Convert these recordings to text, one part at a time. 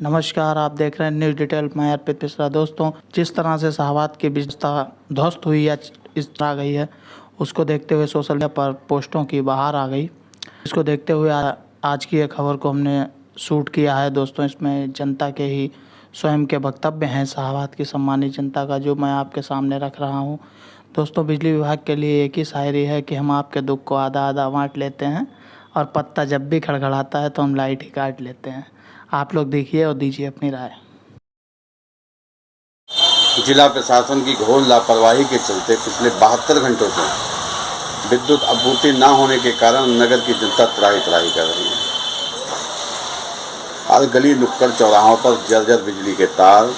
नमस्कार, आप देख रहे हैं न्यूज़ डिटेल। मैं अर्पित मिश्रा। दोस्तों, जिस तरह से शाहबाद की व्यवस्था ध्वस्त हुई या इस तरह आ गई है, उसको देखते हुए सोशल मीडिया पर पोस्टों की बहार आ गई। इसको देखते हुए आज की ये खबर को हमने शूट किया है। दोस्तों, इसमें जनता के ही स्वयं के वक्तव्य हैं, शाहबाद की सम्मानित जनता का, जो मैं आपके सामने रख रहा हूँ। दोस्तों, बिजली विभाग के लिए एक ही शायरी है कि हम आपके दुख को आधा आधा बाँट लेते हैं, और पत्ता जब भी खड़खड़ाता है तो हम लाइट ही काट लेते हैं। आप लोग देखिए और दीजिए अपनी राय। जिला प्रशासन की घोर लापरवाही के चलते पिछले 72 घंटों से विद्युत आपूर्ति न होने के कारण नगर की जनता त्राही त्राही कर रही है। हर गली नुक्कड़ चौराहों पर जर्जर बिजली के तार,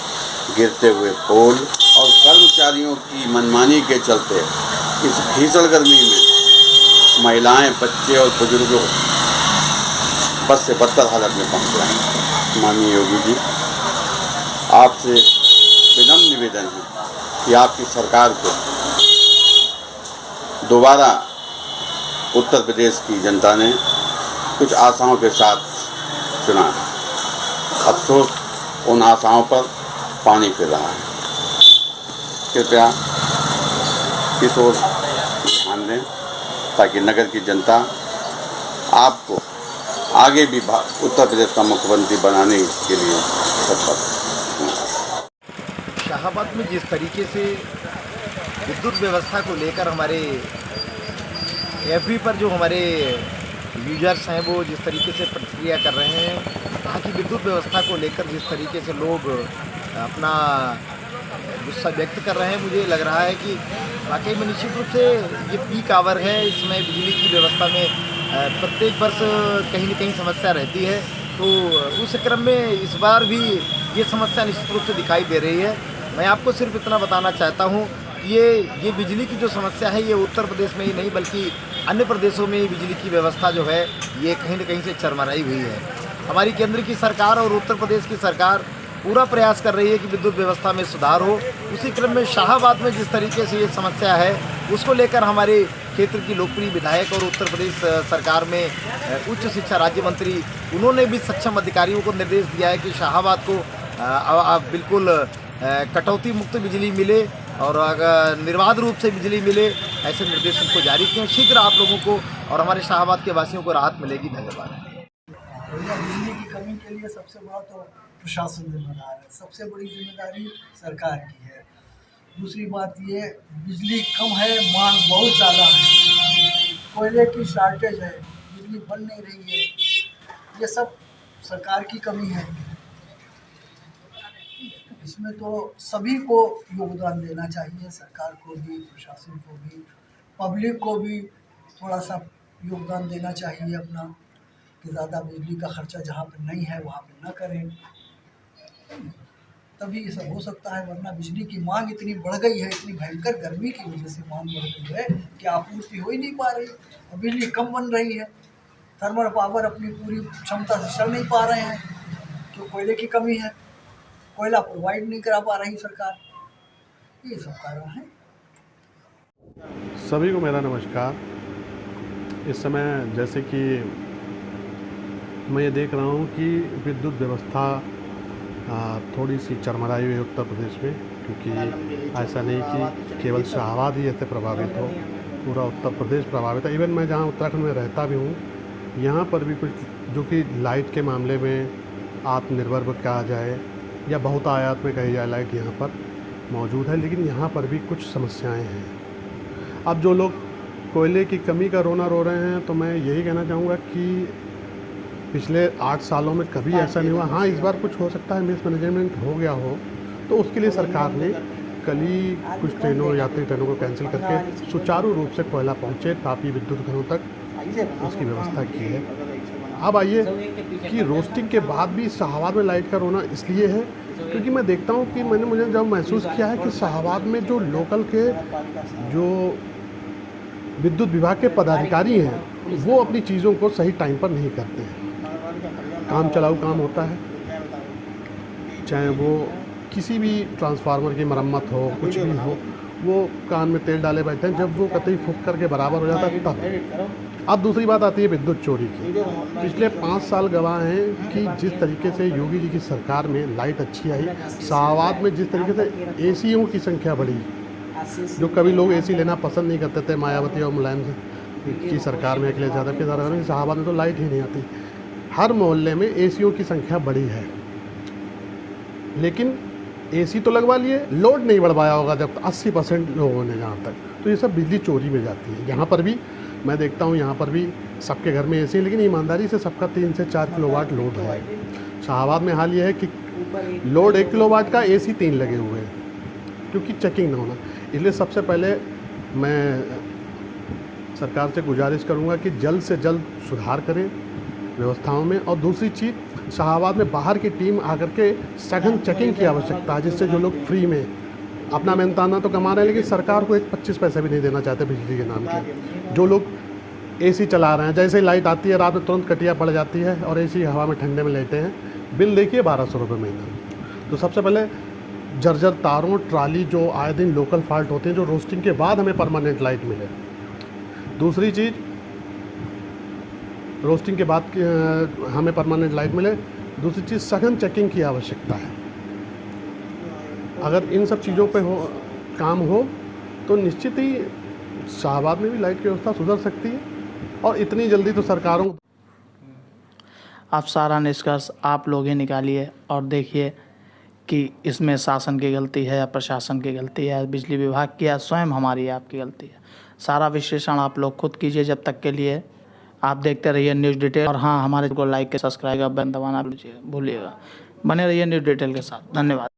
गिरते हुए पोल और कर्मचारियों की मनमानी के चलते इस भीषण गर्मी में महिलाएं, बच्चे और बुजुर्ग बस से बदतर हालत में पहुंच रहे हैं। माननीय योगी जी, आपसे विनम्र निवेदन है कि आपकी सरकार को दोबारा उत्तर प्रदेश की जनता ने कुछ आशाओं के साथ चुना। अफसोस, उन आशाओं पर पानी फिर रहा है। कृपया इस ओर ध्यान दें ताकि नगर की जनता आपको आगे भी उत्तर प्रदेश का मुख्यमंत्री बनाने के लिए तत्पर है। शाहबाद में जिस तरीके से विद्युत व्यवस्था को लेकर हमारे एफबी पर जो हमारे यूजर्स हैं वो जिस तरीके से प्रतिक्रिया कर रहे हैं, वहाँ की विद्युत व्यवस्था को लेकर जिस तरीके से लोग अपना गुस्सा व्यक्त कर रहे हैं, मुझे लग रहा है कि वाकई में निश्चित रूप से ये पीक आवर है। इसमें बिजली की व्यवस्था में प्रत्येक वर्ष कहीं न कहीं समस्या रहती है, तो उस क्रम में इस बार भी ये समस्या निश्चित रूप से दिखाई दे रही है। मैं आपको सिर्फ इतना बताना चाहता हूँ, ये बिजली की जो समस्या है ये उत्तर प्रदेश में ही नहीं बल्कि अन्य प्रदेशों में बिजली की व्यवस्था जो है ये कहीं न कहीं से चरमराई हुई है। हमारी केंद्र की सरकार और उत्तर प्रदेश की सरकार पूरा प्रयास कर रही है कि विद्युत व्यवस्था में सुधार हो। उसी क्रम में शाहबाद में जिस तरीके से ये समस्या है उसको लेकर हमारे क्षेत्र की लोकप्रिय विधायक और उत्तर प्रदेश सरकार में उच्च शिक्षा राज्य मंत्री, उन्होंने भी सक्षम अधिकारियों को निर्देश दिया है कि शाहबाद को बिल्कुल कटौती मुक्त बिजली मिले और अगर निर्बाध रूप से बिजली मिले, ऐसे निर्देश उनको जारी किए। शीघ्र आप लोगों को और हमारे शाहबाद के वासियों को राहत मिलेगी। धन्यवाद। बिजली की कमी के लिए सबसे बड़ा तो प्रशासन जिम्मेदार है, सबसे बड़ी जिम्मेदारी सरकार की है। दूसरी बात ये, बिजली कम है, मांग बहुत ज़्यादा है, कोयले की शॉर्टेज है, बिजली बन नहीं रही है, ये सब सरकार की कमी है। इसमें तो सभी को योगदान देना चाहिए, सरकार को भी, प्रशासन को भी, पब्लिक को भी थोड़ा सा योगदान देना चाहिए अपना, कि ज़्यादा बिजली का खर्चा जहाँ पर नहीं है वहाँ पर ना करें, तभी ये सब हो सकता है। वरना बिजली की मांग इतनी बढ़ गई है, इतनी भयंकर गर्मी की वजह से मांग बढ़ गई है कि आपूर्ति हो ही नहीं पा रही और बिजली कम बन रही है। थर्मल पावर अपनी पूरी क्षमता से चल नहीं पा रहे हैं, तो कोयले की कमी है, कोयला प्रोवाइड नहीं करा पा रही सरकार। ये सब कारण है। सभी को मेरा नमस्कार। इस समय जैसे कि मैं ये देख रहा हूँ कि विद्युत व्यवस्था थोड़ी सी चरमराई हुई है उत्तर प्रदेश में, क्योंकि ऐसा नहीं कि केवल शाहबाद ही ऐसे प्रभावित हो, पूरा उत्तर प्रदेश प्रभावित है। इवन मैं जहाँ उत्तराखंड में रहता भी हूँ, यहाँ पर भी कुछ जो कि लाइट के मामले में आत्मनिर्भर कहा जाए या बहुत आयात में कही जाए, लाइट यहाँ पर मौजूद है, लेकिन यहाँ पर भी कुछ समस्याएँ हैं। अब जो लोग कोयले की कमी का रोना रो रहे हैं, तो मैं यही कहना चाहूँगा कि पिछले 8 सालों में कभी ऐसा नहीं हुआ। हाँ, इस बार कुछ हो सकता है मिसमैनेजमेंट हो गया हो, तो उसके लिए सरकार ने कल ही कुछ ट्रेनों, यात्री ट्रेनों को कैंसिल करके सुचारू रूप से कोयला पहुँचे तापी विद्युत घरों तक, उसकी व्यवस्था की है। अब आइए कि रोस्टिंग के बाद भी शाहबाद में लाइट का रोना इसलिए है क्योंकि मैं देखता हूँ कि मुझे जब महसूस किया है कि शाहबाद में जो लोकल के जो विद्युत विभाग के पदाधिकारी हैं वो अपनी चीज़ों को सही टाइम पर नहीं करते हैं। काम चलाऊ काम होता है, चाहे वो किसी भी ट्रांसफार्मर की मरम्मत हो, कुछ भी हो, वो कान में तेल डाले बैठे हैं, जब वो कतई फूक करके बराबर हो जाता है तब। अब दूसरी बात आती है विद्युत चोरी की। पिछले 5 साल गवाह हैं कि जिस तरीके से योगी जी की सरकार में लाइट अच्छी आई, शाहबाद में जिस तरीके से एसीओं की संख्या बढ़ी, जो कभी लोग एसी लेना पसंद नहीं करते थे मायावती और मुलायम की सरकार में, अखिलेश यादव की सरकार में, शाहबाद में तो लाइट ही नहीं आती। हर मोहल्ले में एसीओं की संख्या बढ़ी है, लेकिन एसी तो लगवा लिए, लोड नहीं बढ़वाया होगा जब 80% लोगों ने जहाँ तक, तो ये सब बिजली चोरी में जाती है। यहाँ पर भी मैं देखता हूँ, यहाँ पर भी सबके घर में एसी है, लेकिन ईमानदारी से सबका 3 से 4 किलोवाट लोड है। शाहबाद में हाल ये है कि लोड 1 किलोवाट का, एसी 3 लगे हुए हैं, क्योंकि चेकिंग ना होना। इसलिए सबसे पहले मैं सरकार से गुजारिश करूँगा कि जल्द से जल्द सुधार करें व्यवस्थाओं में। और दूसरी चीज़, शाहबाद में बाहर की टीम आकर के सघन चेकिंग की आवश्यकता है, जिससे जो लोग फ्री में अपना मेहनताना तो कमा रहे हैं, लेकिन सरकार को एक 25 पैसे भी नहीं देना चाहते बिजली के नाम पे। जो लोग एसी चला रहे हैं, जैसे ही लाइट आती है रात में तुरंत कटिया पड़ जाती है और एसी हवा में ठंडे में लेटे हैं, बिल देखिए 1200 रुपये महीना। तो सबसे पहले जर्जर तारों, ट्राली जो आए दिन लोकल फॉल्ट होते हैं, जो रोस्टिंग के बाद हमें परमानेंट लाइट मिले। दूसरी चीज़, रोस्टिंग के बाद हमें परमानेंट लाइट मिले। दूसरी चीज़, सघन चेकिंग की आवश्यकता है। अगर इन सब चीज़ों पे काम हो तो निश्चित ही शाहबाद में भी लाइट की व्यवस्था सुधर सकती है, और इतनी जल्दी तो सरकारों। आप सारा निष्कर्ष आप लोग ही निकालिए और देखिए कि इसमें शासन की गलती है या प्रशासन की गलती है, बिजली विभाग की, या स्वयं हमारी आपकी गलती है। सारा विश्लेषण आप लोग खुद कीजिए। जब तक के लिए आप देखते रहिए न्यूज़ डिटेल, और हाँ, हमारे को लाइक सब्सक्राइब का बटन दबाना भूलिएगा। बने रहिए न्यूज़ डिटेल के साथ। धन्यवाद।